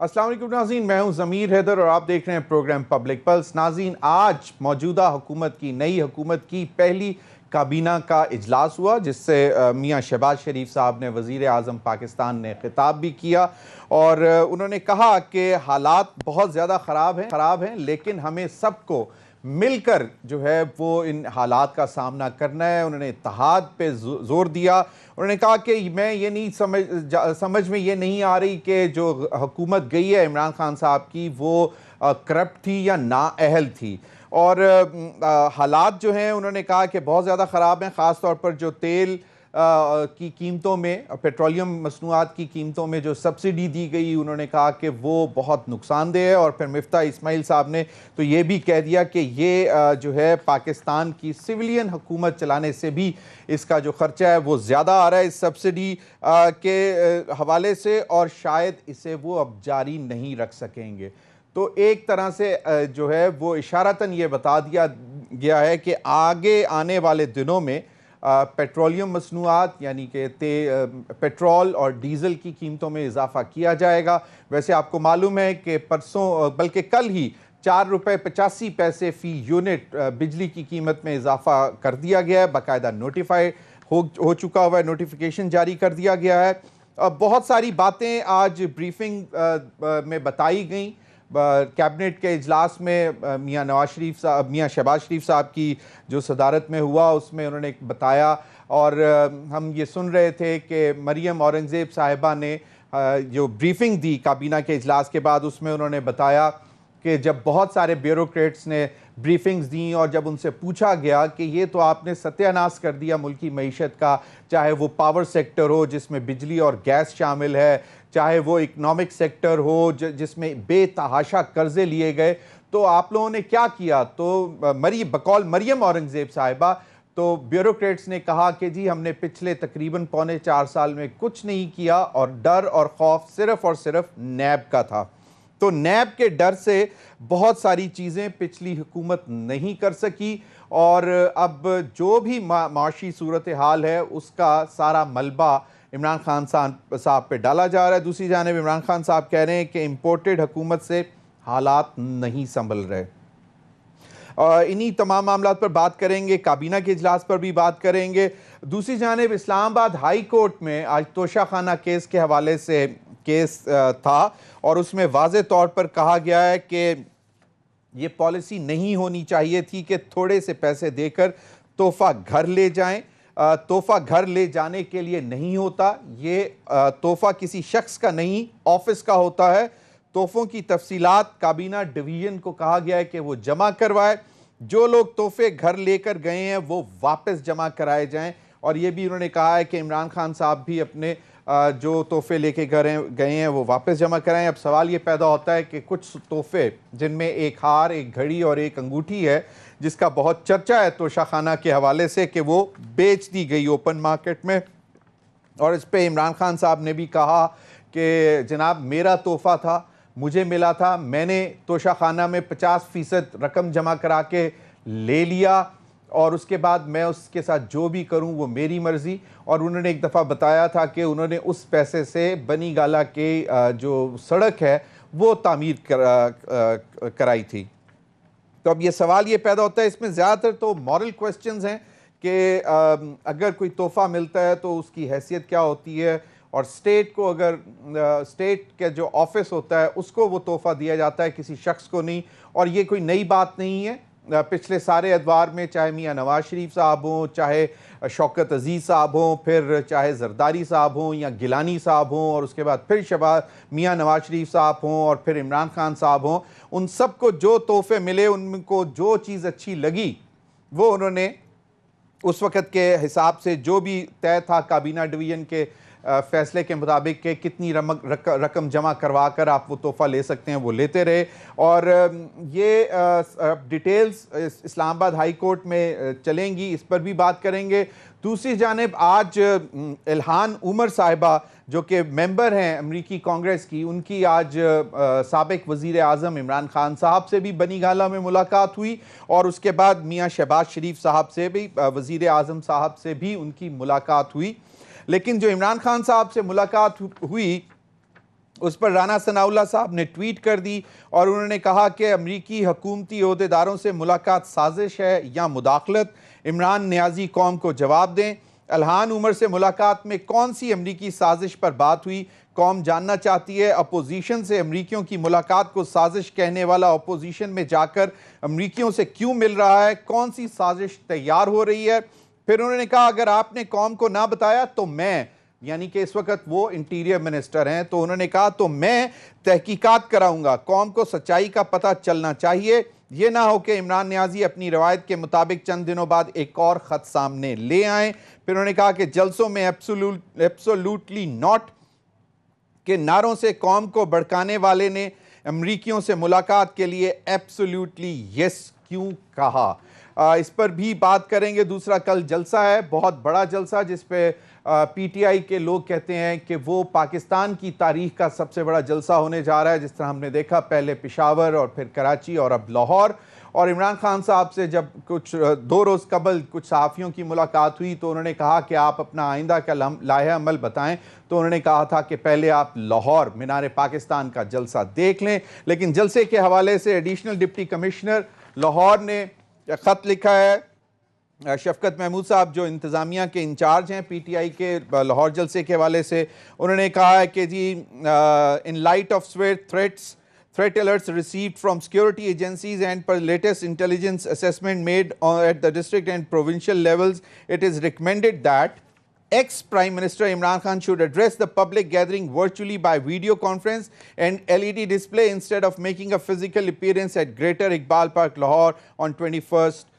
السلام علیکم ناظرین، میں ہوں ضمیر حیدر اور آپ دیکھ رہے ہیں پروگرام پبلک پلس۔ ناظرین، آج موجودہ حکومت کی نئی حکومت کی پہلی کابینہ کا اجلاس ہوا، جس سے میاں شہباز شریف صاحب نے وزیر اعظم پاکستان نے خطاب بھی کیا اور انہوں نے کہا کہ حالات بہت زیادہ خراب ہیں لیکن ہمیں سب کو مل کر جو ہے وہ ان حالات کا سامنا کرنا ہے۔ انہوں نے اتحاد پہ زور دیا۔ انہوں نے کہا کہ میں یہ نہیں سمجھ میں یہ نہیں آ رہی کہ جو حکومت گئی ہے عمران خان صاحب کی وہ کرپٹ تھی یا نااہل تھی، اور حالات جو ہیں انہوں نے کہا کہ بہت زیادہ خراب ہیں، خاص طور پر جو تیل کی قیمتوں میں، پیٹرولیم مصنوعات کی قیمتوں میں جو سبسڈی دی گئی، انہوں نے کہا کہ وہ بہت نقصان دہ ہے۔ اور پھر مفتاح اسماعیل صاحب نے تو یہ بھی کہہ دیا کہ یہ جو ہے پاکستان کی سویلین حکومت چلانے سے بھی اس کا جو خرچہ ہے وہ زیادہ آ رہا ہے اس سبسڈی کے حوالے سے، اور شاید اسے وہ اب جاری نہیں رکھ سکیں گے۔ تو ایک طرح سے جو ہے وہ اشارتاً یہ بتا دیا گیا ہے کہ آگے آنے والے دنوں میں پیٹرولیم مصنوعات یعنی کہ پیٹرول اور ڈیزل کی قیمتوں میں اضافہ کیا جائے گا۔ ویسے آپ کو معلوم ہے کہ پرسوں بلکہ کل ہی 4.85 روپے فی یونٹ بجلی کی قیمت میں اضافہ کر دیا گیا ہے، باقاعدہ نوٹیفائی ہو چکا ہوا ہے، نوٹیفیکیشن جاری کر دیا گیا ہے۔ بہت ساری باتیں آج بریفنگ میں بتائی گئیں۔ کیبنٹ کے اجلاس میں میاں شہباز شریف صاحب کی جو صدارت میں ہوا اس میں انہوں نے بتایا، اور ہم یہ سن رہے تھے کہ مریم اورنگزیب صاحبہ نے جو بریفنگ دی کابینہ کے اجلاس کے بعد، اس میں انہوں نے بتایا کہ جب بہت سارے بیوروکریٹس نے بریفنگز دیں اور جب ان سے پوچھا گیا کہ یہ تو آپ نے ستیہ ناش کر دیا ملکی معیشت کا، چاہے وہ پاور سیکٹر ہو جس میں بجلی اور گیس شامل ہے، چاہے وہ اکنامک سیکٹر ہو جس میں بے تحاشا قرضے لیے گئے، تو آپ لوگوں نے کیا کیا؟ تو بقول مریم اورنگزیب صاحبہ تو بیوروکریٹس نے کہا کہ جی ہم نے پچھلے تقریباً 4.25 سال میں کچھ نہیں کیا، اور ڈر اور خوف صرف اور صرف نیب کا تھا۔ تو نیب کے ڈر سے بہت ساری چیزیں پچھلی حکومت نہیں کر سکی، اور اب جو بھی معاشی صورتحال ہے اس کا سارا ملبہ عمران خان صاحب پہ ڈالا جا رہا ہے۔ دوسری جانب عمران خان صاحب کہہ رہے ہیں کہ امپورٹڈ حکومت سے حالات نہیں سنبھل رہے۔ انہی تمام معاملات پر بات کریں گے، کابینہ کے اجلاس پر بھی بات کریں گے۔ دوسری جانب اسلام آباد ہائی کورٹ میں آج توشہ خانہ کیس کے حوالے سے کیس تھا، اور اس میں واضح طور پر کہا گیا ہے کہ یہ پالیسی نہیں ہونی چاہیے تھی کہ تھوڑے سے پیسے دے کر تحفہ گھر لے جائیں۔ تحفہ گھر لے جانے کے لیے نہیں ہوتا، یہ تحفہ کسی شخص کا نہیں آفس کا ہوتا ہے۔ تحفوں کی تفصیلات کابینہ ڈویژن کو کہا گیا ہے کہ وہ جمع کروائے، جو لوگ تحفے گھر لے کر گئے ہیں وہ واپس جمع کرائے جائیں، اور یہ بھی انہوں نے کہا ہے کہ عمران خان صاحب بھی اپنے جو تحفے لے کے گئے ہیں وہ واپس جمع کرائیں۔ اب سوال یہ پیدا ہوتا ہے کہ کچھ تحفے جن میں ایک ہار، ایک گھڑی اور ایک انگوٹھی ہے، جس کا بہت چرچا ہے توشہ خانہ کے حوالے سے کہ وہ بیچ دی گئی اوپن مارکیٹ میں، اور اس پہ عمران خان صاحب نے بھی کہا کہ جناب میرا تحفہ تھا، مجھے ملا تھا، میں نے توشہ خانہ میں 50% رقم جمع کرا کے لے لیا، اور اس کے بعد میں اس کے ساتھ جو بھی کروں وہ میری مرضی۔ اور انہوں نے ایک دفعہ بتایا تھا کہ انہوں نے اس پیسے سے بنی گالہ کے جو سڑک ہے وہ تعمیر کرائی تھی۔ تو اب یہ سوال یہ پیدا ہوتا ہے، اس میں زیادہ تر تو مورل کویسچنز ہیں کہ اگر کوئی تحفہ ملتا ہے تو اس کی حیثیت کیا ہوتی ہے، اور اسٹیٹ کو اگر اسٹیٹ کا جو آفس ہوتا ہے اس کو وہ تحفہ دیا جاتا ہے، کسی شخص کو نہیں۔ اور یہ کوئی نئی بات نہیں ہے، پچھلے سارے ادوار میں چاہے میاں نواز شریف صاحب ہوں، چاہے شوکت عزیز صاحب ہوں، پھر چاہے زرداری صاحب ہوں یا گیلانی صاحب ہوں، اور اس کے بعد پھر میاں نواز شریف صاحب ہوں، اور پھر عمران خان صاحب ہوں، ان سب کو جو تحفے ملے، ان کو جو چیز اچھی لگی وہ انہوں نے اس وقت کے حساب سے جو بھی طے تھا کابینہ ڈویژن کے فیصلے کے مطابق کہ کتنی رقم جمع کروا کر آپ وہ تحفہ لے سکتے ہیں وہ لیتے رہے۔ اور یہ ڈیٹیلز اسلام آباد ہائی کورٹ میں چلیں گی، اس پر بھی بات کریں گے۔ دوسری جانب آج الہان عمر صاحبہ جو کہ ممبر ہیں امریکی کانگریس کی، ان کی آج سابق وزیر اعظم عمران خان صاحب سے بھی بنی گالہ میں ملاقات ہوئی، اور اس کے بعد میاں شہباز شریف صاحب سے بھی، وزیر اعظم صاحب سے بھی ان کی ملاقات ہوئی۔ لیکن جو عمران خان صاحب سے ملاقات ہوئی اس پر رانا ثناءاللہ صاحب نے ٹویٹ کر دی اور انہوں نے کہا کہ امریکی حکومتی عہدیداروں سے ملاقات سازش ہے یا مداخلت، عمران نیازی قوم کو جواب دیں۔ الہان عمر سے ملاقات میں کون سی امریکی سازش پر بات ہوئی؟ قوم جاننا چاہتی ہے۔ اپوزیشن سے امریکیوں کی ملاقات کو سازش کہنے والا اپوزیشن میں جا کر امریکیوں سے کیوں مل رہا ہے؟ کون سی سازش تیار ہو رہی ہے؟ پھر انہوں نے کہا اگر آپ نے قوم کو نہ بتایا تو میں، یعنی کہ اس وقت وہ انٹیریئر منسٹر ہیں، تو انہوں نے کہا تو میں تحقیقات کراؤں گا، قوم کو سچائی کا پتہ چلنا چاہیے، یہ نہ ہو کہ عمران نیازی اپنی روایت کے مطابق چند دنوں بعد ایک اور خط سامنے لے آئیں۔ پھر انہوں نے کہا کہ جلسوں میں ایبسولوٹلی ناٹ کے نعروں سے قوم کو بھڑکانے والے نے امریکیوں سے ملاقات کے لیے ایبسولوٹلی یس کیوں کہا؟ اس پر بھی بات کریں گے۔ دوسرا کل جلسہ ہے، بہت بڑا جلسہ، جس پہ پی ٹی آئی کے لوگ کہتے ہیں کہ وہ پاکستان کی تاریخ کا سب سے بڑا جلسہ ہونے جا رہا ہے، جس طرح ہم نے دیکھا پہلے پشاور اور پھر کراچی اور اب لاہور۔ اور عمران خان صاحب سے جب کچھ 2 روز قبل کچھ صحافیوں کی ملاقات ہوئی تو انہوں نے کہا کہ آپ اپنا آئندہ کا لائحہ عمل بتائیں، تو انہوں نے کہا تھا کہ پہلے آپ لاہور مینار پاکستان کا جلسہ دیکھ لیں۔ لیکن جلسے کے حوالے سے ایڈیشنل ڈپٹی کمشنر لاہور نے خط لکھا ہے۔ شفقت محمود صاحب جو انتظامیہ کے انچارج ہیں پی ٹی آئی کے لاہور جلسے کے حوالے سے، انہوں نے کہا ہے کہ جی in light of threat alerts received from security agencies and per latest intelligence assessment made at the district and provincial levels, it is recommended that ex-Prime Minister Imran Khan should address the public gathering virtually by video conference and LED display instead of making a physical appearance at Greater Iqbal Park, Lahore on 21st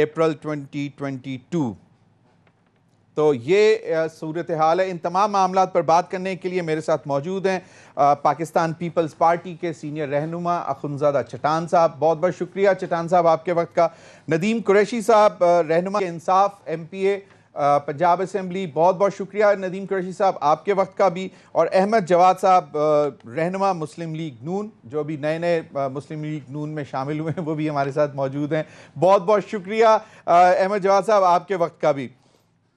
April 2022۔ تو یہ صورتحال ہے۔ ان تمام معاملات پر بات کرنے کے لیے میرے ساتھ موجود ہیں پاکستان پیپلز پارٹی کے سینئر رہنما اخندزادہ چٹان صاحب، بہت بہت شکریہ چٹان صاحب آپ کے وقت کا۔ ندیم قریشی صاحب رہنما انصاف ایم پی اے پنجاب اسمبلی، بہت بہت شکریہ ندیم قریشی صاحب آپ کے وقت کا بھی۔ اور احمد جواد صاحب رہنما مسلم لیگ نون، جو بھی نئے مسلم لیگ نون میں شامل ہوئے ہیں، وہ بھی ہمارے ساتھ موجود ہیں، بہت بہت شکریہ احمد جواد صاحب آپ کے وقت کا بھی۔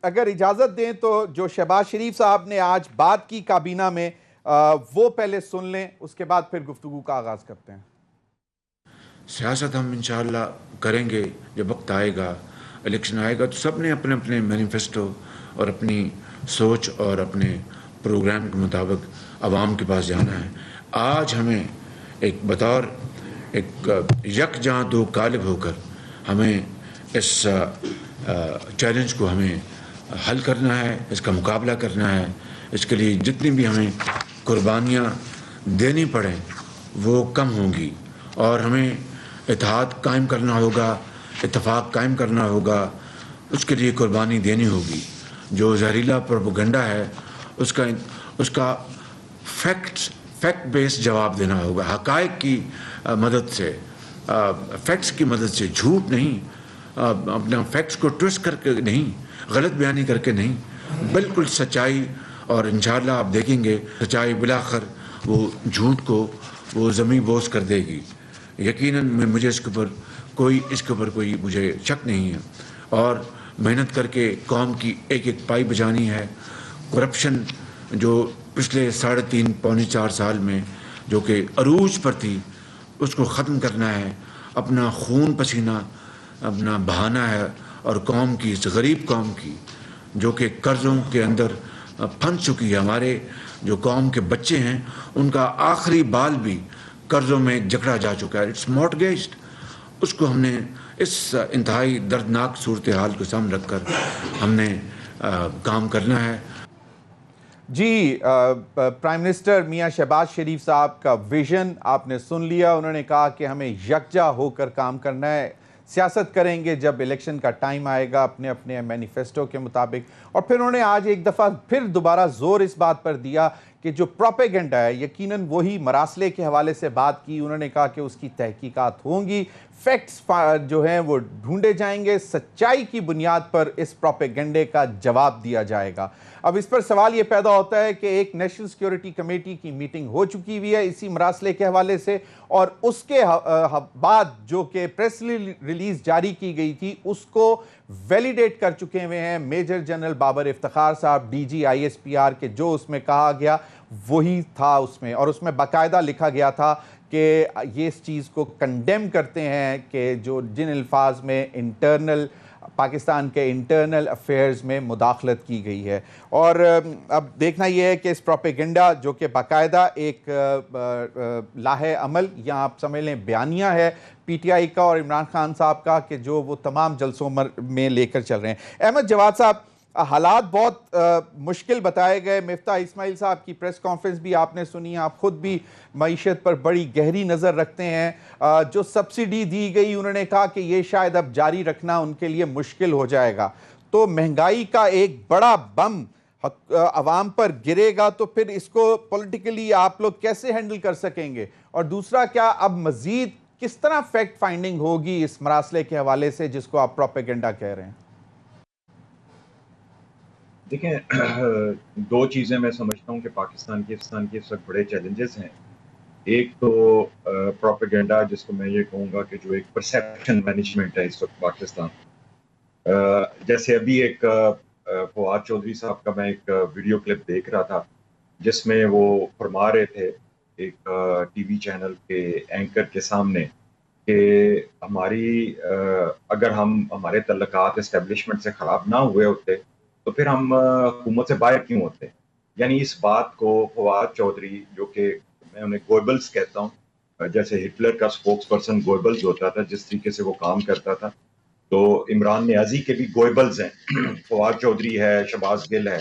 اگر اجازت دیں تو جو شہباز شریف صاحب نے آج بات کی کابینہ میں وہ پہلے سن لیں، اس کے بعد پھر گفتگو کا آغاز کرتے ہیں۔ سیاست ہم انشاءاللہ کریں گے جب وقت آئے گا، الیکشن آئے گا، تو سب نے اپنے اپنے مینیفیسٹو اور اپنی سوچ اور اپنے پروگرام کے مطابق عوام کے پاس جانا ہے۔ آج ہمیں ایک بطور ایک یکجاں دو قالب ہو کر ہمیں اس چیلنج کو ہمیں حل کرنا ہے، اس کا مقابلہ کرنا ہے۔ اس کے لیے جتنی بھی ہمیں قربانیاں دینی پڑیں وہ کم ہوں گی، اور ہمیں اتحاد قائم کرنا ہوگا، اتفاق قائم کرنا ہوگا، اس کے لیے قربانی دینی ہوگی۔ جو زہریلا پروپیگنڈا ہے اس کا فیکٹ بیس جواب دینا ہوگا، حقائق کی مدد سے، فیکٹس کی مدد سے، جھوٹ نہیں، اپنا فیکٹس کو ٹوسٹ کر کے نہیں، غلط بیانی کر کے نہیں، بالکل سچائی۔ اور انشاءاللہ آپ دیکھیں گے سچائی بلاخر وہ جھوٹ کو وہ زمیں بوس کر دے گی، یقیناً۔ مجھے اس کے اوپر کوئی مجھے شک نہیں ہے، اور محنت کر کے قوم کی ایک ایک پائی بجانی ہے۔ کرپشن جو پچھلے 3.5 پونے 4 سال میں جو کہ عروج پر تھی، اس کو ختم کرنا ہے، اپنا خون پسینہ اپنا بہانا ہے، اور قوم کی، اس غریب قوم کی جو کہ قرضوں کے اندر پھنس چکی ہے، ہمارے جو قوم کے بچے ہیں ان کا آخری بال بھی قرضوں میں جکڑا جا چکا ہے، اٹس مورٹگیجڈ۔ اس کو ہم نے اس انتہائی دردناک صورتحال کو سامنے رکھ کر ہم نے کام کرنا ہے۔ جی پرائم منسٹر میاں شہباز شریف صاحب کا ویژن آپ نے سن لیا۔ انہوں نے کہا کہ ہمیں یکجا ہو کر کام کرنا ہے، سیاست کریں گے جب الیکشن کا ٹائم آئے گا اپنے اپنے مینیفیسٹو کے مطابق۔ اور پھر انہوں نے آج ایک دفعہ پھر دوبارہ زور اس بات پر دیا کہ جو پروپیگنڈا ہے، یقیناً وہی مراسلے کے حوالے سے بات کی۔ انہوں نے کہا کہ اس کی تحقیقات ہوں گی، فیکٹس جو ہیں وہ ڈھونڈے جائیں گے، سچائی کی بنیاد پر اس پروپیگنڈے کا جواب دیا جائے گا۔ اب اس پر سوال یہ پیدا ہوتا ہے کہ ایک نیشنل سیکیورٹی کمیٹی کی میٹنگ ہو چکی ہوئی ہے اسی مراسلے کے حوالے سے، اور اس کے بعد جو کہ پریس ریلیز جاری کی گئی تھی اس کو ویلیڈیٹ کر چکے ہوئے ہیں میجر جنرل بابر افتخار صاحب، ڈی جی ISPR کے۔ جو اس میں کہا گیا وہی تھا اس میں، اور اس میں باقاعدہ لکھا گیا تھا کہ یہ اس چیز کو کنڈیم کرتے ہیں کہ جو جن الفاظ میں پاکستان کے انٹرنل افیئرز میں مداخلت کی گئی ہے. اور اب دیکھنا یہ ہے کہ اس پروپیگنڈا جو کہ باقاعدہ ایک لاہے عمل یا آپ سمجھ لیں بیانیہ ہے پی ٹی آئی کا اور عمران خان صاحب کا کہ جو وہ تمام جلسوں میں لے کر چل رہے ہیں. احمد جواد صاحب، حالات بہت مشکل بتائے گئے. مفتاح اسماعیل صاحب کی پریس کانفرنس بھی آپ نے سنی، آپ خود بھی معیشت پر بڑی گہری نظر رکھتے ہیں. جو سبسڈی دی گئی انہوں نے کہا کہ یہ شاید اب جاری رکھنا ان کے لیے مشکل ہو جائے گا. تو مہنگائی کا ایک بڑا بم عوام پر گرے گا تو پھر اس کو پولیٹیکلی آپ لوگ کیسے ہینڈل کر سکیں گے؟ اور دوسرا، کیا اب مزید کس طرح فیکٹ فائنڈنگ ہوگی اس مراسلے کے حوالے سے جس کو آپ پروپیگنڈا کہہ رہے ہیں؟ دیکھیں، دو چیزیں میں سمجھتا ہوں کہ پاکستان کے اس وقت بڑے چیلنجز ہیں. ایک تو پروپیگنڈا، جس کو میں یہ کہوں گا کہ جو ایک پرسیپشن مینجمنٹ ہے اس وقت پاکستان. جیسے ابھی ایک فواد چودھری صاحب کا میں ایک ویڈیو کلپ دیکھ رہا تھا جس میں وہ فرما رہے تھے ایک ٹی وی چینل کے اینکر کے سامنے کہ اگر ہمارے تعلقات اسٹیبلشمنٹ سے خراب نہ ہوئے ہوتے تو پھر ہم حکومت سے باہر کیوں ہوتے. یعنی اس بات کو فواد چودھری، جو کہ میں انہیں گوئبلز کہتا ہوں، جیسے ہٹلر کا سپوکس پرسن گوئبلز ہوتا تھا، جس طریقے سے وہ کام کرتا تھا، تو عمران نیازی کے بھی گوئبلز ہیں. فواد چودھری ہے، شہباز گل ہے.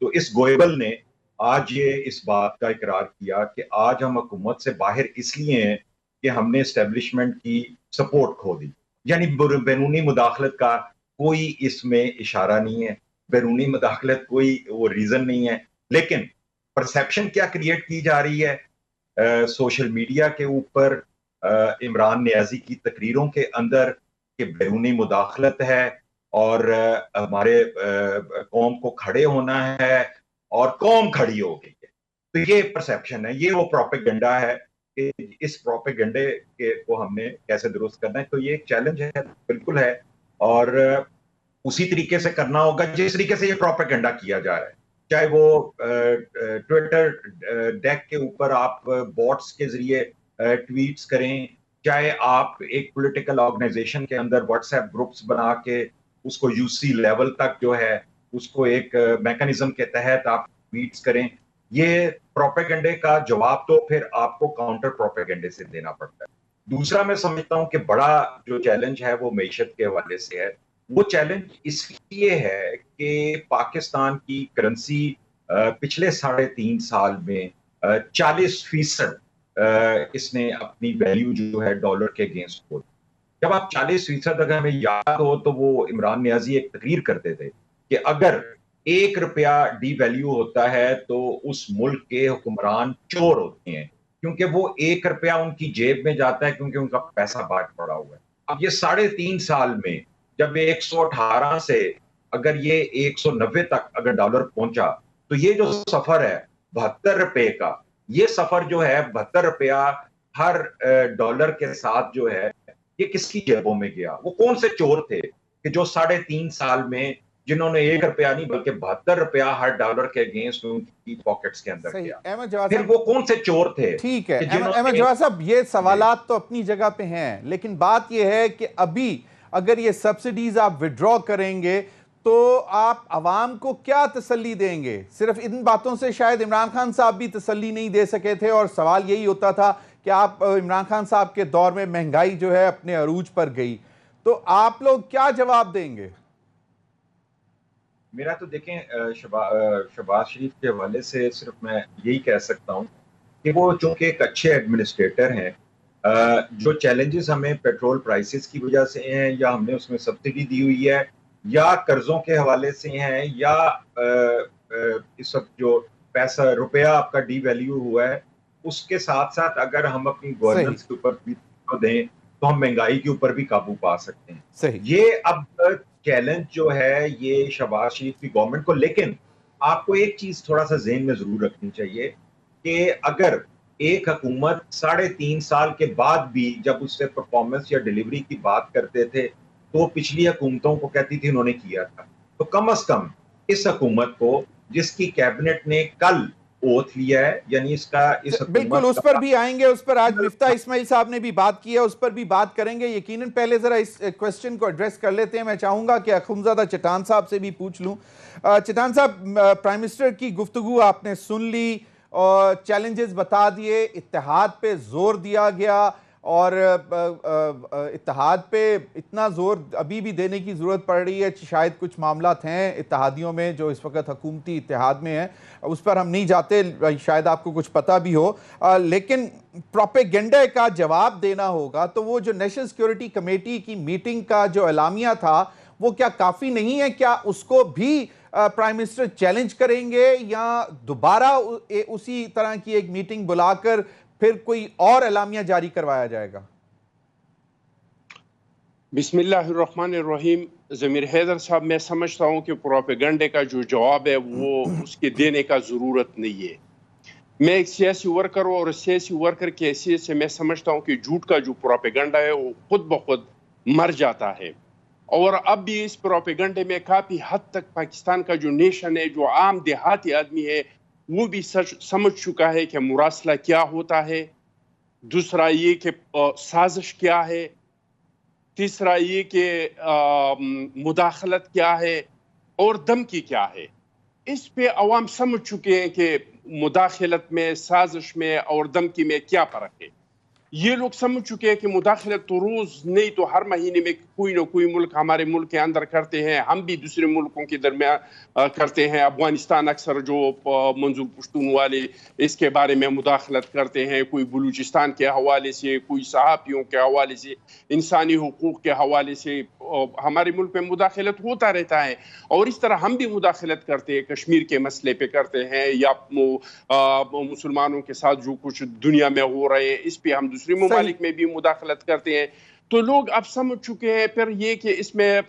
تو اس گوئبل نے آج یہ اس بات کا اقرار کیا کہ آج ہم حکومت سے باہر اس لیے ہیں کہ ہم نے اسٹیبلشمنٹ کی سپورٹ کھو دی. یعنی بیرونی مداخلت کا کوئی اس میں اشارہ نہیں ہے، بیرونی مداخلت کوئی وہ ریزن نہیں ہے. لیکن پرسیپشن کیا کریٹ کی جا رہی ہے سوشل میڈیا کے اوپر، عمران نیازی کی تقریروں کے اندر، کہ بیرونی مداخلت ہے اور ہمارے قوم کو کھڑے ہونا ہے اور قوم کھڑی ہو گئی ہے. تو یہ پرسیپشن ہے، یہ وہ پروپیگنڈا ہے کہ اس پروپیگنڈے کو ہم نے کیسے درست کرنا ہے. تو یہ ایک چیلنج ہے، بالکل ہے، اور اسی طریقے سے کرنا ہوگا جس طریقے سے یہ پروپیگنڈا کیا جا رہا ہے. چاہے وہ ٹویٹر ڈیک کے اوپر آپ بوٹس کے ذریعے ٹویٹس کریں، چاہے آپ ایک پولیٹیکل آرگنائزیشن کے اندر واٹس ایپ گروپس بنا کے اس کو یو سی لیول تک جو ہے اس کو ایک میکنزم کے تحت آپ ٹویٹس کریں. یہ پروپیگنڈے کا جواب تو پھر آپ کو کاؤنٹر پروپیگنڈے سے دینا پڑتا ہے. دوسرا میں سمجھتا ہوں کہ بڑا جو چیلنج ہے وہ معیشت کے حوالے سے ہے. وہ چیلنج اس لیے ہے کہ پاکستان کی کرنسی پچھلے 3.5 سال میں 40% اس نے اپنی ویلیو جو ہے ڈالر کے اگینسٹ کھو دی. جب آپ 40%، اگر ہمیں یاد ہو تو وہ عمران نیازی ایک تقریر کرتے تھے کہ اگر 1 روپیہ ڈی ویلیو ہوتا ہے تو اس ملک کے حکمران چور ہوتے ہیں، کیونکہ وہ 1 روپیہ ان کی جیب میں جاتا ہے کیونکہ ان کا پیسہ باہر پڑا ہوا ہے. اب یہ 3.5 سال میں جب 118 سے اگر یہ 190 تک اگر ڈالر پہنچا تو یہ جو سفر ہے 72 روپے کا، یہ سفر جو ہے 72 روپیہ ہر ڈالر کے ساتھ جو ہے یہ کس کی جیبوں میں گیا؟ وہ کون سے چور تھے کہ جو 3.5 سال میں جنہوں نے 1 روپیہ نہیں بلکہ 72 روپیہ ہر ڈالر کے اگینسٹ ان کی پاکٹس کے اندر گیا؟ پھر وہ کون سے چور تھے؟ ٹھیک ہے احمد جواد صاحب، یہ سوالات تو اپنی جگہ پہ ہیں، لیکن بات یہ ہے کہ ابھی اگر یہ سبسڈیز آپ وڈرا کریں گے تو آپ عوام کو کیا تسلی دیں گے؟ صرف ان باتوں سے شاید عمران خان صاحب بھی تسلی نہیں دے سکے تھے، اور سوال یہی ہوتا تھا کہ آپ عمران خان صاحب کے دور میں مہنگائی جو ہے اپنے عروج پر گئی، تو آپ لوگ کیا جواب دیں گے؟ میرا تو دیکھیں شہباز شریف کے حوالے سے صرف میں یہی کہہ سکتا ہوں کہ وہ چونکہ ایک اچھے ایڈمنسٹریٹر ہیں، جو چیلنجز ہمیں پیٹرول پرائسز کی وجہ سے ہیں، یا ہم نے اس میں سبسڈی دی ہوئی ہے، یا قرضوں کے حوالے سے ہیں، یا اس وقت جو پیسہ روپیہ آپ کا ڈی ویلیو ہوا ہے، اس کے ساتھ ساتھ اگر ہم اپنی گورننس کے اوپر بھی دیں تو ہم مہنگائی کے اوپر بھی قابو پا سکتے ہیں. یہ اب چیلنج جو ہے یہ شہباز شریف کی گورنمنٹ کو، لیکن آپ کو ایک چیز تھوڑا سا ذہن میں ضرور رکھنی چاہیے کہ اگر ایک حکومت 3.5 سال کے بعد بھی جب اس سے پرفارمنس یا ڈیلیوری کی بات کرتے تھے تو پچھلی حکومتوں کو کہتی تھی انہوں نے کیا تھا، تو کم از کم اس حکومت کو، جس کی کیبنٹ نے کل اوتھ لیا ہے, یعنی اس کا اس بالکل اس پر بھی آئیں گے, اس پر آج مفتاح اسماعیل صاحب نے بھی بات کی ہے, اس پر بھی بات کریں گے یقیناً. پہلے ذرا اس کوسچن کو ایڈریس کر لیتے ہیں. میں چاہوں گا کہ اخونزادہ چٹان صاحب سے بھی پوچھ لوں. چٹان صاحب, پرائم منسٹر کی گفتگو آپ نے سن لی اور چیلنجز بتا دیے, اتحاد پہ زور دیا گیا, اور اتحاد پہ اتنا زور ابھی بھی دینے کی ضرورت پڑ رہی ہے. شاید کچھ معاملات ہیں اتحادیوں میں جو اس وقت حکومتی اتحاد میں ہیں, اس پر ہم نہیں جاتے, شاید آپ کو کچھ پتہ بھی ہو, لیکن پروپیگنڈے کا جواب دینا ہوگا. تو وہ جو نیشنل سیکیورٹی کمیٹی کی میٹنگ کا جو اعلامیہ تھا وہ کیا کافی نہیں ہے؟ کیا اس کو بھی پرائم منسٹر چیلنج کریں گے, یا دوبارہ اسی طرح کی ایک میٹنگ بلا کر پھر کوئی اور اعلامیہ جاری کروایا جائے گا؟ بسم اللہ الرحمن الرحیم. ضمیر حیدر صاحب, میں سمجھتا ہوں کہ پروپیگنڈے کا جو جواب ہے وہ اس کے دینے کا ضرورت نہیں ہے. میں ایک سیاسی ورکر ہوں, اور سیاسی ورکر کی حیثیت سے میں سمجھتا ہوں کہ جھوٹ کا جو پروپیگنڈا ہے وہ خود بخود مر جاتا ہے. اور اب بھی اس پروپیگنڈے میں کافی حد تک پاکستان کا جو نیشن ہے, جو عام دیہاتی آدمی ہے, وہ بھی سمجھ چکا ہے کہ مراسلہ کیا ہوتا ہے, دوسرا یہ کہ سازش کیا ہے, تیسرا یہ کہ مداخلت کیا ہے, اور دھمکی کیا ہے. اس پہ عوام سمجھ چکے ہیں کہ مداخلت میں, سازش میں اور دھمکی میں کیا فرق ہے. یہ لوگ سمجھ چکے ہیں کہ مداخلت تو روز نہیں تو ہر مہینے میں کوئی نہ کوئی ملک ہمارے ملک کے اندر کرتے ہیں, ہم بھی دوسرے ملکوں کے درمیان کرتے ہیں. افغانستان اکثر جو منظور پشتون والے اس کے بارے میں مداخلت کرتے ہیں, کوئی بلوچستان کے حوالے سے, کوئی صحافیوں کے حوالے سے, انسانی حقوق کے حوالے سے ہمارے ملک میں مداخلت ہوتا رہتا ہے. اور اس طرح ہم بھی مداخلت کرتے ہیں, کشمیر کے مسئلے پہ کرتے ہیں, یا مسلمانوں کے ساتھ جو کچھ دنیا میں ہو رہے ہیں اس پہ ہم دوسرے ممالک میں بھی مداخلت کرتے ہیں. تو لوگ اب سمجھ چکے ہیں. پھر یہ کہ اس میں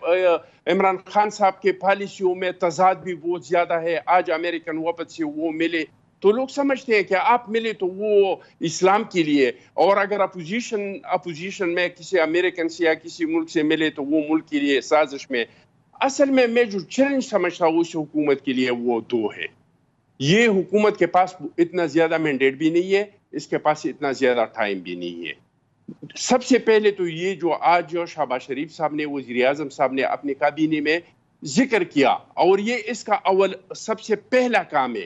عمران خان صاحب کے پالیسیوں میں تضاد بھی بہت زیادہ ہے. آج امریکن وفد سے وہ ملے تو لوگ سمجھتے ہیں کہ آپ ملے تو وہ اسلام کے لیے, اور اگر اپوزیشن میں کسی امریکن سے یا کسی ملک سے ملے تو وہ ملک کے لیے سازش میں. اصل میں جو چیلنج سمجھتا ہوں اس حکومت کے لیے وہ دو ہے. یہ حکومت کے پاس اتنا زیادہ مینڈیٹ بھی نہیں ہے, اس کے پاس اتنا زیادہ ٹائم بھی نہیں ہے. سب سے پہلے تو یہ جو آج شہباز شریف صاحب نے, وزیر اعظم صاحب نے اپنے کابینے میں ذکر کیا, اور یہ اس کا سب سے پہلا کام ہے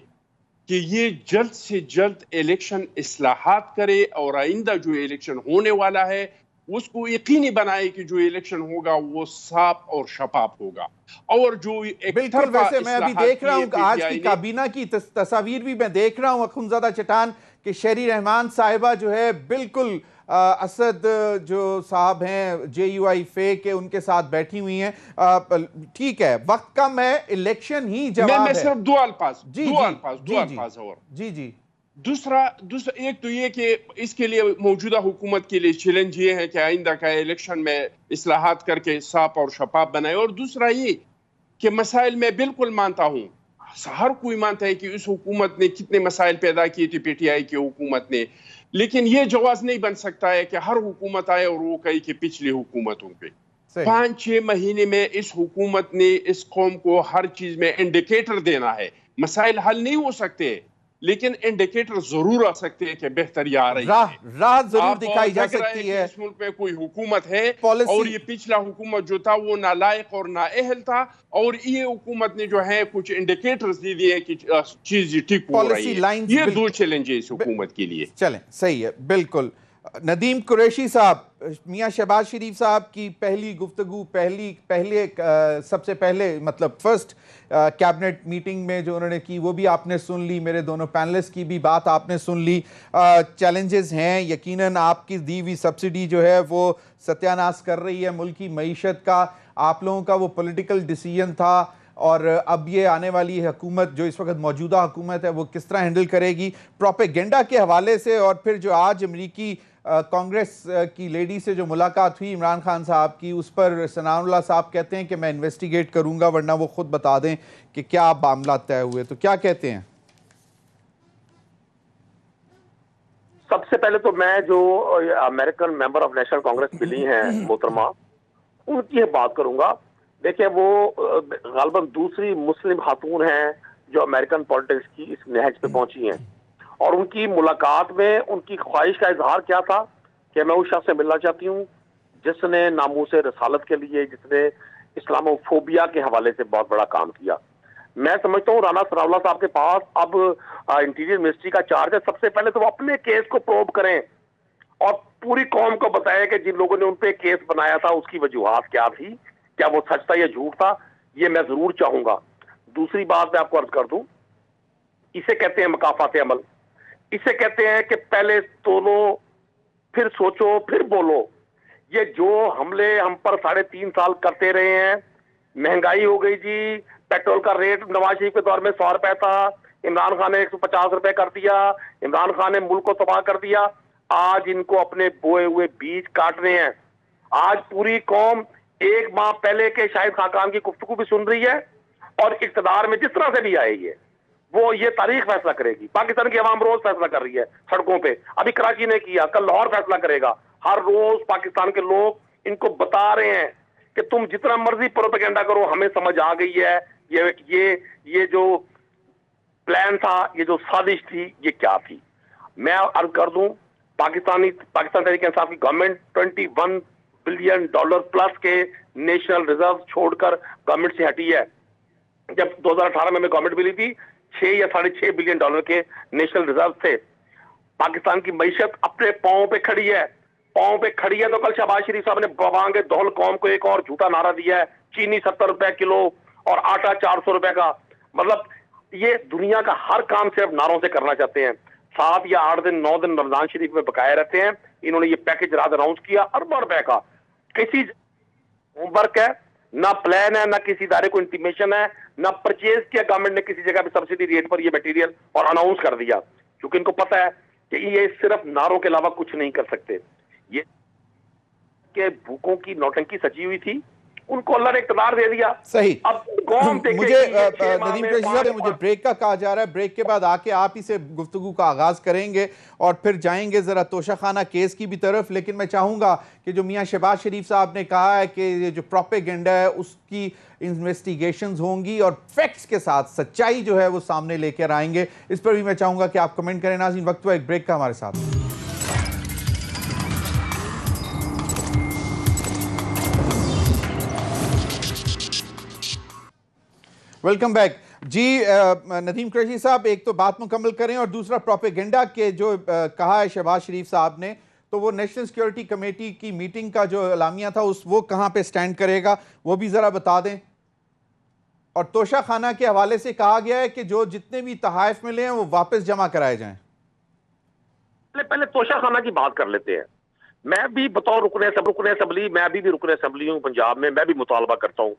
کہ یہ جلد سے جلد الیکشن اصلاحات کرے, اور آئندہ جو الیکشن ہونے والا ہے اس کو یقینی بنائے کہ جو الیکشن ہوگا وہ صاف اور شفاف ہوگا. اور جو بالکل, ویسے میں ابھی دیکھ رہا ہوں کہ آج کی کابینہ کی تصاویر بھی میں دیکھ رہا ہوں اخونزادہ چٹان, کہ شہری رحمان صاحبہ جو ہے بالکل اسد جو صاحب ہیں JUI کے ان کے ساتھ بیٹھی ہوئی ہیں. ٹھیک ہے, وقت کم ہے, الیکشن ہی جواب ہے. میں صرف دو الفاظ اور جی دوسرا ایک تو یہ کہ اس کے لیے موجودہ حکومت کے لیے چیلنج یہ ہے کہ آئندہ کا الیکشن میں اصلاحات کر کے صاف اور شفاف بنائے. اور دوسرا یہ کہ مسائل میں بالکل مانتا ہوں, ہر کوئی مانتا ہے کہ اس حکومت نے کتنے مسائل پیدا کیے تھے PTI کی حکومت نے, لیکن یہ جواز نہیں بن سکتا ہے کہ ہر حکومت آئے اور وہ کہے کہ پچھلی حکومتوں پہ. 5-6 مہینے میں اس حکومت نے اس قوم کو ہر چیز میں انڈیکیٹر دینا ہے. مسائل حل نہیں ہو سکتے لیکن انڈیکیٹر ضرور آ سکتے ہیں کہ بہتری آ رہی ہے, راہ ضرور دکھائی جا سکتی ہے. اس ملک میں کوئی حکومت ہے, اور یہ پچھلا حکومت جو تھا وہ نالائق اور نااہل تھا, اور یہ حکومت نے جو ہے کچھ انڈیکیٹرز دی دیے کہ چیز ٹھیک ہو رہی ہے. یہ دو چیلنج ہے اس حکومت کے لیے. چلیں, صحیح ہے, بالکل. ندیم قریشی صاحب, میاں شہباز شریف صاحب کی پہلی گفتگو, سب سے پہلے مطلب فرسٹ کیبنٹ میٹنگ میں جو انہوں نے کی وہ بھی آپ نے سن لی, میرے دونوں پینلسٹ کی بھی بات آپ نے سن لی. چیلنجز ہیں, یقیناً آپ کی دی ہوئی سبسڈی جو ہے وہ ستیاناش کر رہی ہے ملک کی معیشت کا. آپ لوگوں کا وہ پولیٹیکل ڈیسیژن تھا, اور اب یہ آنے والی حکومت جو اس وقت موجودہ حکومت ہے وہ کس طرح ہینڈل کرے گی پروپیگنڈا کے حوالے سے. اور پھر جو آج امریکی کانگریس کی لیڈی سے جو ملاقات ہوئی عمران خان صاحب کی, اس پر ثناء اللہ صاحب کہتے ہیں کہ میں انویسٹیگیٹ کروں گا, ورنہ وہ خود بتا دیں کہ کیا معاملات طے ہوئے. تو کیا کہتے ہیں؟ سب سے پہلے تو میں جو American member of national Congress بلی ہیں محترمہ, ان کی بات کروں گا. دیکھیں وہ غالباً دوسری مسلم خاتون ہیں جو امریکن پالیٹکس کی اس نہج پہ پہنچی ہیں. اور ان کی ملاقات میں ان کی خواہش کا اظہار کیا تھا کہ میں اس شخص سے ملنا چاہتی ہوں جس نے ناموس رسالت کے لیے، جس نے اسلامو فوبیا کے حوالے سے بہت بڑا کام کیا. میں سمجھتا ہوں رانا ثناء اللہ صاحب کے پاس اب انٹیریئر منسٹری کا چارج ہے. سب سے پہلے تو وہ اپنے کیس کو پروب کریں اور پوری قوم کو بتائے کہ جن لوگوں نے ان پہ کیس بنایا تھا اس کی وجوہات کیا تھی، کیا وہ سچ تھا یا جھوٹ تھا. یہ میں ضرور چاہوں گا. دوسری بات میں آپ کو عرض کر دوں، اسے کہتے ہیں مکافات عمل. اسے کہتے ہیں کہ پہلے تولو پھر سوچو پھر بولو. یہ جو حملے ہم پر 3.5 سال کرتے رہے ہیں، مہنگائی ہو گئی جی، پیٹرول کا ریٹ نواز شریف کے دور میں 100 روپے تھا، عمران خان نے 150 روپے کر دیا، عمران خان نے ملک کو تباہ کر دیا. آج ان کو اپنے بوئے ہوئے بیج کاٹنے ہیں. آج پوری قوم 1 ماہ پہلے کے شاہد خاقان کی گفتگو بھی سن رہی ہے اور اقتدار میں جس طرح سے بھی آئے گی وہ یہ تاریخ فیصلہ کرے گی. پاکستان کی عوام روز فیصلہ کر رہی ہے سڑکوں پہ. ابھی کراچی نے کیا، کل لاہور فیصلہ کرے گا. ہر روز پاکستان کے لوگ ان کو بتا رہے ہیں کہ تم جتنا مرضی پروپیگنڈا کرو، ہمیں سمجھ آ گئی ہے یہ جو پلان تھا، یہ جو سازش تھی، یہ کیا تھی. میں عرض کر دوں، پاکستان تحریک انصاف کی گورنمنٹ $21 بلین پلس کے نیشنل ریزرو چھوڑ کر گورنمنٹ سے ہٹی ہے. جب 2018 میں گورنمنٹ ملی تھی 6 یا $6.5 بلین کے نیشنل ریزرو تھے. پاکستان کی معیشت اپنے پاؤں پہ کھڑی ہے. تو کل شہباز شریف صاحب نے بوانگ دہل قوم کو ایک اور جھوٹا نعرہ دیا ہے، چینی 70 روپے کلو اور آٹا 400 روپے کا. مطلب یہ دنیا کا ہر کام صرف نعروں سے کرنا چاہتے ہیں. 7 یا 8 دن 9 دن رمضان شریف میں بقائے رہتے ہیں. انہوں نے یہ پیکج رات اناؤنس کیا اربوں روپے کا. کسی ہوم ورک ہے، نہ پلان ہے، نہ کسی ادارے کو انٹیمیشن ہے، نہ پرچیز کیا گورنمنٹ نے کسی جگہ پہ سبسڈی ریٹ پر یہ میٹیریل اور اناؤنس کر دیا. کیونکہ ان کو پتا ہے کہ یہ صرف نعروں کے علاوہ کچھ نہیں کر سکتے. یہ کہ بھوکوں کی نوٹنکی سجی ہوئی تھی، ان کو اللہ نے اقتدار دے دیا. صحیح. اب قوم مجھے ندیم قریشی صاحب مجھے بریک کا کہا جا رہا ہے. بریک کے بعد آ کے آپ ہی سے گفتگو کا آغاز کریں گے اور پھر جائیں گے ذرا توشہ خانہ کیس کی بھی طرف. لیکن میں چاہوں گا کہ جو میاں شہباز شریف صاحب نے کہا ہے کہ یہ جو پروپیگنڈا ہے اس کی انویسٹیگیشنز ہوں گی اور فیکٹس کے ساتھ سچائی جو ہے وہ سامنے لے کر آئیں گے، اس پر بھی میں چاہوں گا کہ آپ کمنٹ کریں. ناظرین، وقت ہوا ایک بریک کا ہمارے ساتھ. Welcome back. جی ندیم قریشی صاحب، ایک تو بات مکمل کریں اور دوسرا پروپیگنڈا کے جو کہا ہے شہباز شریف صاحب نے، تو وہ نیشنل سیکیورٹی کمیٹی کی میٹنگ کا جو اعلامیہ تھا وہ کہاں پہ سٹینڈ کرے گا وہ بھی ذرا بتا دیں. اور توشہ خانہ کے حوالے سے کہا گیا ہے کہ جو جتنے بھی تحائف ملے ہیں وہ واپس جمع کرائے جائیں. پہلے توشہ خانہ کی بات کر لیتے ہیں. میں بھی بطور رکن اسمبلی، میں ابھی بھی رکن اسمبلی ہوں پنجاب میں بھی مطالبہ کرتا ہوں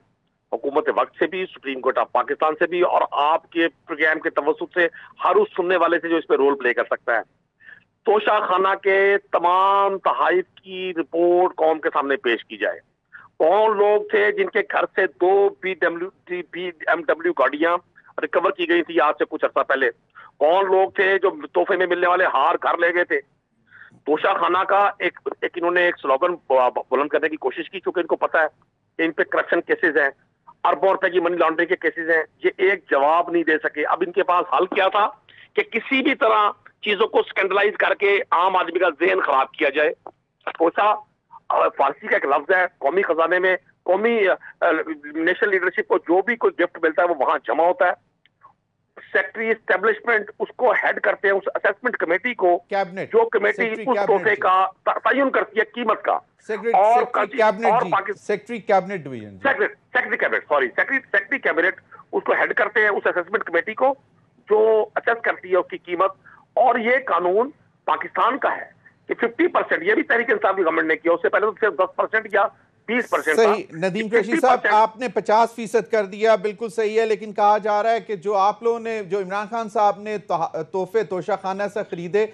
حکومت وقت سے بھی، سپریم کورٹ آف پاکستان سے بھی، اور آپ کے پروگرام کے توسط سے ہر اس سننے والے سے جو اس پہ رول پلے کر سکتا ہے. توشہ خانہ کے تمام تحائف کی رپورٹ قوم کے سامنے پیش کی جائے. کون لوگ تھے جن کے گھر سے 2 BMW گاڑیاں ریکور کی گئی تھی آج سے کچھ عرصہ پہلے؟ کون لوگ تھے جو تحفے میں ملنے والے ہار گھر لے گئے تھے؟ توشہ خانہ کا انہوں نے ایک سلوگن بلند کرنے کی کوشش کی، کیونکہ ان کو پتا ہے کہ ان پہ کرپشن کیسز ہیں، اربوں روپے کی منی لانڈرنگ کے کیسز ہیں. یہ ایک جواب نہیں دے سکے. اب ان کے پاس حل کیا تھا کہ کسی بھی طرح چیزوں کو سکینڈلائز کر کے عام آدمی کا ذہن خراب کیا جائے. توشہ فارسی کا ایک لفظ ہے، قومی خزانے میں قومی نیشنل لیڈرشپ کو جو بھی کوئی گفٹ ملتا ہے وہ وہاں جمع ہوتا ہے. سیکٹری اسٹیبلشمنٹ اس کو ہیڈ کرتے ہیں، اس اسیسمنٹ کمیٹی کو، جو کمیٹی اس تحفے کا تعین کرتی ہے قیمت کا. Secretary cabinet division, secretary cabinet اس کو ہیڈ کرتے ہیں، اس اسیسمنٹ کمیٹی کو جو اسیس کرتی ہے اس کی قیمت. اور یہ قانون پاکستان کا ہے کہ 50%، یہ بھی تحریک انصاف کی گورنمنٹ نے کیا، اس سے پہلے تو صرف 10% یا 20%. صحیح. ندیم قریشی صاحب، آپ نے 50% کر دیا، بالکل صحیح ہے. لیکن کہا جا رہا ہے کہ جو آپ لوگوں نے، جو عمران خان صاحب نے تحفے توشہ خانہ سے خریدے،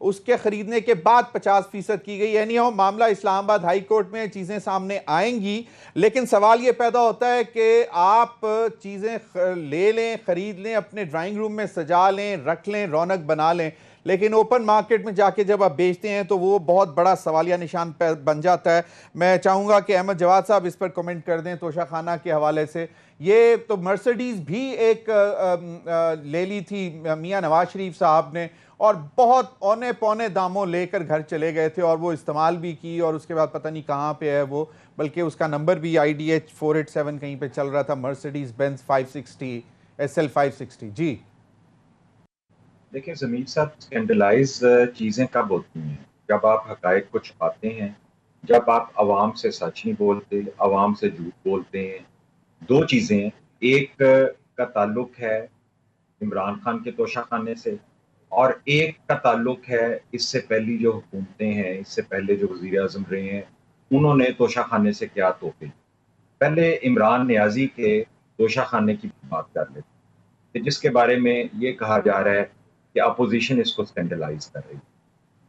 اس کے خریدنے کے بعد 50% کی گئی. یعنی وہ معاملہ اسلام آباد ہائی کورٹ میں چیزیں سامنے آئیں گی. لیکن سوال یہ پیدا ہوتا ہے کہ آپ چیزیں لے لیں، خرید لیں، اپنے ڈرائنگ روم میں سجا لیں، رکھ لیں، رونق بنا لیں، لیکن اوپن مارکیٹ میں جا کے جب آپ بیچتے ہیں تو وہ بہت بڑا سوالیہ نشان بن جاتا ہے. میں چاہوں گا کہ احمد جواد صاحب اس پر کمنٹ کر دیں توشہ خانہ کے حوالے سے. یہ تو مرسیڈیز بھی ایک لے لی تھی میاں نواز شریف صاحب نے اور بہت اونے پونے داموں لے کر گھر چلے گئے تھے اور وہ استعمال بھی کی, اور اس کے بعد پتہ نہیں کہاں پہ ہے وہ, بلکہ اس کا نمبر بھی IDH 487 کہیں پہ چل رہا تھا, مرسیڈیز بینز 560 SL 560. جی دیکھیں ضمیر صاحب, اسکینڈلائز چیزیں کب ہوتی ہیں؟ جب آپ حقائق کو چھپاتے ہیں, جب آپ عوام سے سچ نہیں بولتے, عوام سے جھوٹ بولتے ہیں. دو چیزیں, ایک کا تعلق ہے عمران خان کے توشہ خانے سے, اور ایک کا تعلق ہے اس سے پہلی جو حکومتیں ہیں, اس سے پہلے جو وزیر اعظم رہے ہیں, انہوں نے توشہ خانے سے کیا تحفے. پہلے عمران نیازی کے توشہ خانے کی بات کر لیتے جس کے بارے میں یہ کہا جا رہا ہے کہ اپوزیشن اس کو سکینڈلائز کر رہی ہے.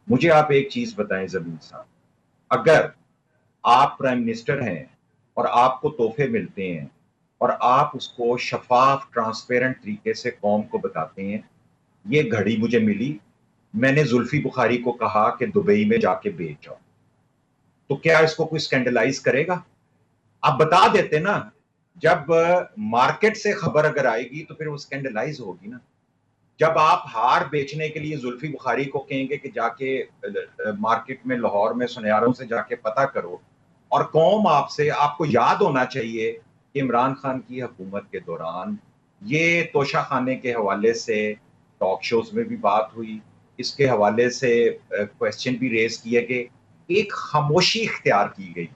مجھے آپ ایک چیز بتائیں زمین صاحب, اگر آپ پرائم منسٹر ہیں اور آپ کو تحفے ملتے ہیں اور آپ اس کو شفاف ٹرانسپیرنٹ طریقے سے قوم کو بتاتے ہیں, یہ گھڑی مجھے ملی, میں نے زلفی بخاری کو کہا کہ دبئی میں جا کے بیچ جاؤ, تو کیا اس کو کوئی سکینڈلائز کرے گا؟ آپ بتا دیتے نا. جب مارکیٹ سے خبر اگر آئے گی تو پھر وہ سکینڈلائز ہوگی نا. جب آپ ہار بیچنے کے لیے زلفی بخاری کو کہیں گے کہ جا کے مارکیٹ میں لاہور میں سنیاروں سے جا کے پتہ کرو, اور قوم آپ کو یاد ہونا چاہیے کہ عمران خان کی حکومت کے دوران یہ توشہ خانے کے حوالے سے ٹاک شوز میں بھی بات ہوئی, اس کے حوالے سے کویسچن بھی ریز کیے گئے, ایک خاموشی اختیار کی گئی.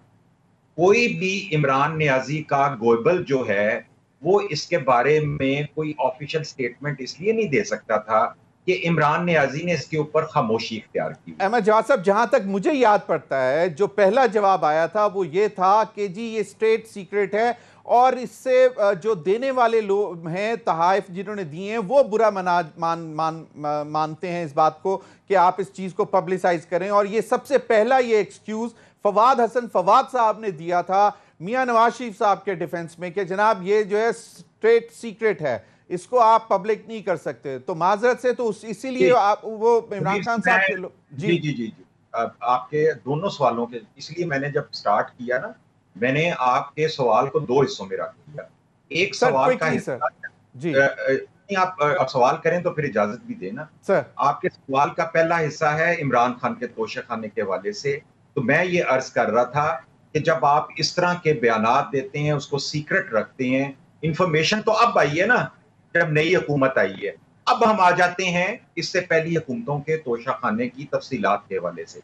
کوئی بھی عمران نیازی کا گوئبل جو ہے وہ اس کے بارے میں کوئی آفیشل سٹیٹمنٹ اس لیے نہیں دے سکتا تھا کہ عمران نیازی نے اس کے اوپر خاموشی اختیار کی. احمد جواد صاحب, جہاں تک مجھے یاد پڑتا ہے جو پہلا جواب آیا تھا وہ یہ تھا کہ جی یہ اسٹیٹ سیکرٹ ہے, اور اس سے جو دینے والے لوگ ہیں, تحائف جنہوں نے دیے ہیں, وہ برا مانتے ہیں اس بات کو کہ آپ اس چیز کو پبلسائز کریں. اور یہ سب سے پہلا یہ ایکسکیوز فواد حسن فواد صاحب نے دیا تھا میاں نواز شریف صاحب کے ڈیفنس میں کہ جناب یہ جو ہے اسٹیٹ سیکرٹ ہے, اس کو آپ پبلک نہیں کر سکتے. تو معذرت سے تو اسی لیے وہ عمران خان صاحب کے جی جی جی جی آپ کے دونوں سوالوں کے, اس لیے میں نے جب سٹارٹ کیا نا, میں نے آپ کے سوال کو دو حصوں میں رکھ دیا. ایک سوال کا حصہ جی آپ سوال کریں تو پھر اجازت بھی دینا سر. آپ کے سوال کا پہلا حصہ ہے عمران خان کے توشہ خانے کے حوالے سے. تو میں یہ عرض کر رہا تھا کہ جب آپ اس طرح کے بیانات دیتے ہیں, اس کو سیکرٹ رکھتے ہیں, انفارمیشن تو اب آئی ہے نا جب نئی حکومت آئی ہے. اب ہم آ جاتے ہیں اس سے پہلی حکومتوں کے توشہ خانے کی تفصیلات کے حوالے سے.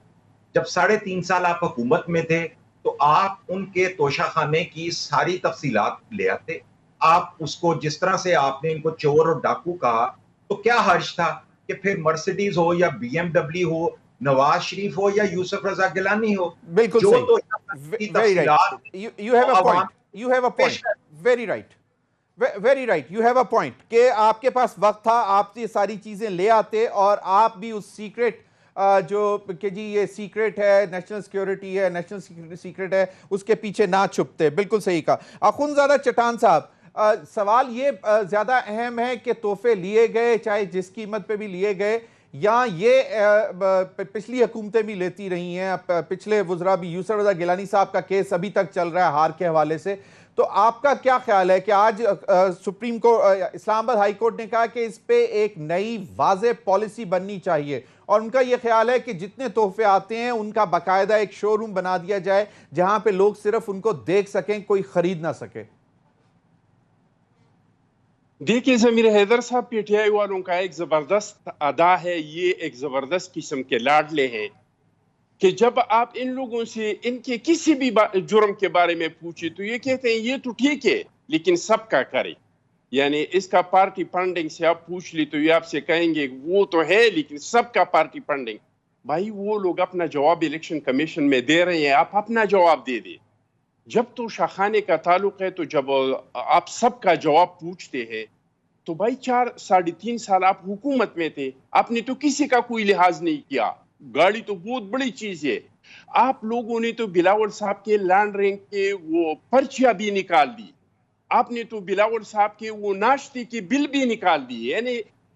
جب 3.5 سال آپ حکومت میں تھے تو آپ ان کے توشہ خانے کی ساری تفصیلات لے آتے. آپ اس کو جس طرح سے آپ نے ان کو چور اور ڈاکو کہا, تو کیا حرج تھا کہ پھر مرسیڈیز ہو یا BMW ہو, نواز شریف ہو یا یوسف رضا گیلانی ہو, بالکل صحیح, very right, you have a point کہ آپ کے پاس وقت تھا, آپ یہ ساری چیزیں لے آتے اور آپ بھی اس سیکرٹ جو کہ جی یہ سیکرٹ ہے, نیشنل سیکیورٹی ہے, نیشنل سیکرٹ ہے, اس کے پیچھے نہ چھپتے. بالکل صحیح کہا. اخونزادہ چٹان صاحب, سوال یہ زیادہ اہم ہے کہ تحفے لیے گئے چاہے جس قیمت پہ بھی لیے گئے, یا یہ پچھلی حکومتیں بھی لیتی رہی ہیں, پچھلے وزراء بھی, یوسف رضا گیلانی صاحب کا کیس ابھی تک چل رہا ہے ہار کے حوالے سے. تو آپ کا کیا خیال ہے کہ آج سپریم کورٹ, اسلام آباد ہائی کورٹ نے کہا کہ اس پہ ایک نئی واضح پالیسی بننی چاہیے, اور ان کا یہ خیال ہے کہ جتنے تحفے آتے ہیں ان کا باقاعدہ ایک شو روم بنا دیا جائے جہاں پہ لوگ صرف ان کو دیکھ سکیں, کوئی خرید نہ سکے. دیکھیں ضمیر حیدر صاحب, PTI والوں کا ایک زبردست ادا ہے, یہ ایک زبردست قسم کے لاڈلے ہیں کہ جب آپ ان لوگوں سے ان کے کسی بھی جرم کے بارے میں پوچھیں تو یہ کہتے ہیں یہ تو ٹھیک ہے لیکن سب کا کرے. یعنی اس کا پارٹی فنڈنگ سے آپ پوچھ لی تو یہ آپ سے کہیں گے وہ تو ہے لیکن سب کا پارٹی فنڈنگ. بھائی وہ لوگ اپنا جواب الیکشن کمیشن میں دے رہے ہیں, آپ اپنا جواب دے دیں. جب تو شاخانے کا تعلق ہے تو جب آپ سب کا جواب پوچھتے ہیں تو بھائی 3.5 سال آپ حکومت میں تھے, آپ نے تو کسی کا کوئی لحاظ نہیں کیا. گاڑی تو بہت بڑی چیز ہے. آپ لوگوں نے تو بلاول صاحب کے لینڈ رینک کے وہ پرچیاں بھی نکال دی, آپ نے تو بلاول صاحب کے وہ ناشتے کے بل بھی نکال دی. یعنی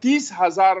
30,000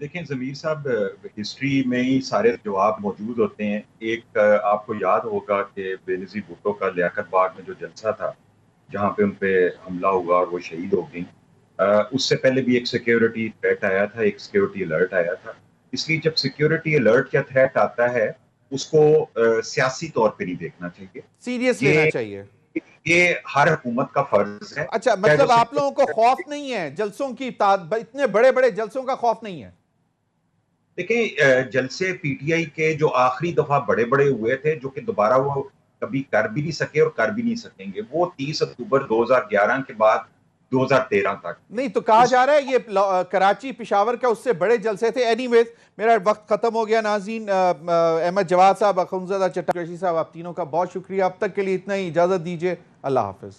دیکھیں ضمیر صاحب، ہسٹری میں ہی سارے جواب موجود ہوتے ہیں. ایک آپ کو یاد ہوگا کہ بے نظیر بھٹو کا لیاقت باغ میں جو جلسہ تھا جہاں پہ ان پہ حملہ ہوا اور وہ شہید ہو گئیں، اس سے پہلے بھی ایک سیکیورٹی تھریٹ آیا تھا، ایک سیکیورٹی الرٹ آیا تھا. اس لیے جب سیکیورٹی الرٹ یا تھریٹ آتا ہے اس کو سیاسی طور پہ نہیں دیکھنا چاہیے. سیریس لینا چاہیے. یہ ہر حکومت کا فرض ہے. اچھا، مطلب آپ لوگوں کو خوف نہیں ہے جلسوں کی، اتنے بڑے بڑے جلسوں کا خوف نہیں ہے؟ دیکھیں، جلسے پی ٹی آئی کے جو آخری دفعہ بڑے بڑے ہوئے تھے، جو کہ دوبارہ وہ کبھی کر بھی نہیں سکے اور کر بھی نہیں سکیں گے، وہ 30 اکتوبر 2011 کے بعد 2013 تک. نہیں تو کہا جا رہا ہے یہ کراچی پشاور کا اس سے بڑے جلسے تھے. اینی ویز میرا وقت ختم ہو گیا. ناظرین، احمد جواد صاحب، اخونزادہ چٹرشی صاحب، آپ تینوں کا بہت شکریہ. اب تک کے لیے اتنا ہی، اجازت دیجیے. اللہ حافظ.